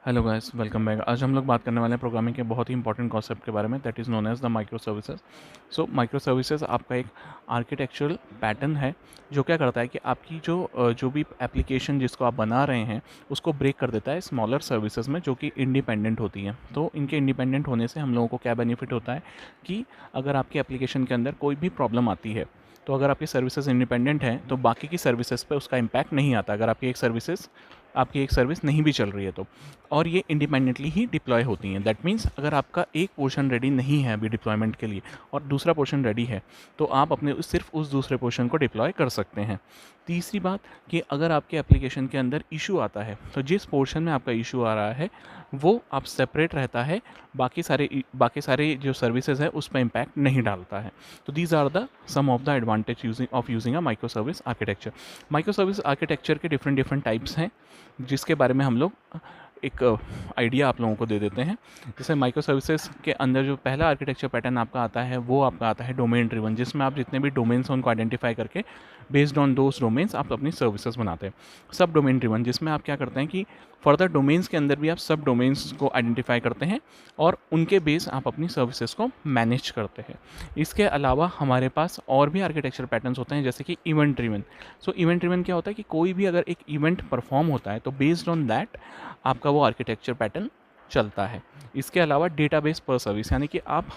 Hello guys, welcome back. आज हम लोग बात करने वाले हैं प्रोग्रामिंग के बहुत ही इंपॉर्टेंट कॉन्सेप्ट के बारे में, that is known as the micro services. So micro services आपका एक आर्किटेक्चरल पैटर्न है जो क्या करता है कि आपकी जो भी एप्लीकेशन जिसको आप बना रहे हैं उसको ब्रेक कर देता है स्मॉलर सर्विसेज में, जो कि इंडिपेंडेंट होती हैं। तो इनके इंडिपेंडेंट होने से हम लोगों को क्या बेनिफिट होता है कि अगर आपकी एप्लीकेशन के अंदर कोई भी प्रॉब्लम आती है तो अगर आपकी सर्विसेज इंडिपेंडेंट हैं तो बाकी की सर्विसेज पे उसका इम्पैक्ट नहीं आता, अगर आपकी एक सर्विस नहीं भी चल रही है तो। और ये इंडिपेंडेंटली ही डिप्लॉय होती हैं। दैट मीन्स अगर आपका एक पोर्शन रेडी नहीं है अभी डिप्लॉयमेंट के लिए और दूसरा पोर्शन रेडी है तो आप सिर्फ उस दूसरे पोर्शन को डिप्लॉय कर सकते हैं। तीसरी बात कि अगर आपके एप्लीकेशन के अंदर इशू आता है तो जिस पोर्शन में आपका इशू आ रहा है वो आप सेपरेट रहता है, बाकी सारे जो सर्विसेज है उस पर इम्पैक्ट नहीं डालता है। तो these are the sum of the advantage of using a micro service architecture. Micro service architecture के डिफरेंट डिफरेंट टाइप्स हैं जिसके बारे में हम लोग एक आइडिया आप लोगों को दे देते हैं। जैसे माइक्रो सर्विसेज के अंदर जो पहला आर्किटेक्चर पैटर्न आपका आता है वो आपका आता है डोमेन ड्रिवन, जिसमें आप जितने भी डोमेन्स हैं उनको आइडेंटिफाई करके बेस्ड ऑन दोज डोमेन्स आप अपनी सर्विसेज बनाते हैं। सब डोमेन ड्रिवन, जिसमें आप क्या करते हैं कि फर्दर डोमेन्स के अंदर भी आप सब डोमेन्स को आइडेंटिफाई करते हैं और उनके बेस आप अपनी सर्विसेज को मैनेज करते हैं। इसके अलावा हमारे पास और भी आर्किटेक्चर पैटर्न्स होते हैं, जैसे कि इवेंट ड्रिवन। सो इवेंट ड्रिवन क्या होता है कि कोई भी अगर एक इवेंट परफॉर्म होता है तो बेस्ड ऑन दैट आपका वो आर्किटेक्चर पैटर्न चलता है। इसके अलावा डेटाबेस पर सर्विस, यानी कि आप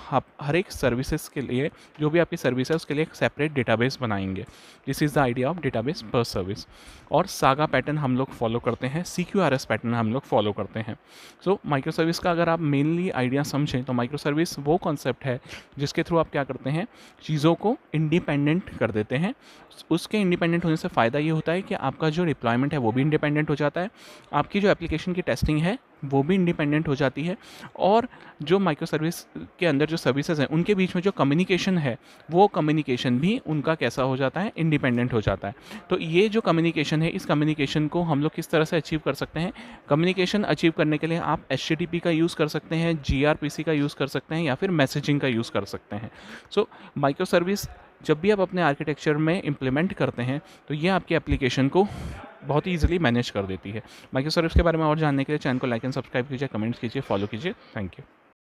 हर एक सर्विसेज के लिए, जो भी आपकी सर्विस है उसके लिए एक सेपरेट डेटाबेस बनाएंगे। This is the idea of database पर सर्विस। और सागा पैटर्न हम लोग फॉलो करते हैं, CQRS पैटर्न हम लोग फॉलो करते हैं। सो माइक्रो सर्विस का अगर आप मेनली आइडिया समझें तो माइक्रो सर्विस वो कॉन्सेप्ट है जिसके थ्रू आप क्या करते हैं, चीज़ों को इंडिपेंडेंट कर देते हैं। उसके इंडिपेंडेंट होने से फ़ायदा ये होता है कि आपका जो डिप्लॉयमेंट है वो भी इंडिपेंडेंट हो जाता है, आपकी जो एप्लीकेशन की टेस्टिंग है वो भी इंडिपेंडेंट हो जाती है, और जो माइक्रो सर्विस के अंदर जो सर्विसेज हैं उनके बीच में जो कम्युनिकेशन है वो कम्युनिकेशन भी उनका कैसा हो जाता है, इंडिपेंडेंट हो जाता है। तो ये जो कम्युनिकेशन है, इस कम्युनिकेशन को हम लोग किस तरह से अचीव कर सकते हैं? कम्युनिकेशन अचीव करने के लिए आप HTTP का यूज़ कर सकते हैं, gRPC का यूज़ कर सकते हैं, या फिर मैसेजिंग का यूज़ कर सकते हैं। सो माइक्रो सर्विस जब भी आप अपने आर्किटेक्चर में इम्प्लीमेंट करते हैं तो ये आपकी एप्लीकेशन को बहुत ही ईजिली मैनेज कर देती है। माइक्रो सर्विस के बारे में और जानने के लिए चैनल को लाइक एंड सब्सक्राइब कीजिए, कमेंट्स कीजिए, फॉलो कीजिए। Thank you.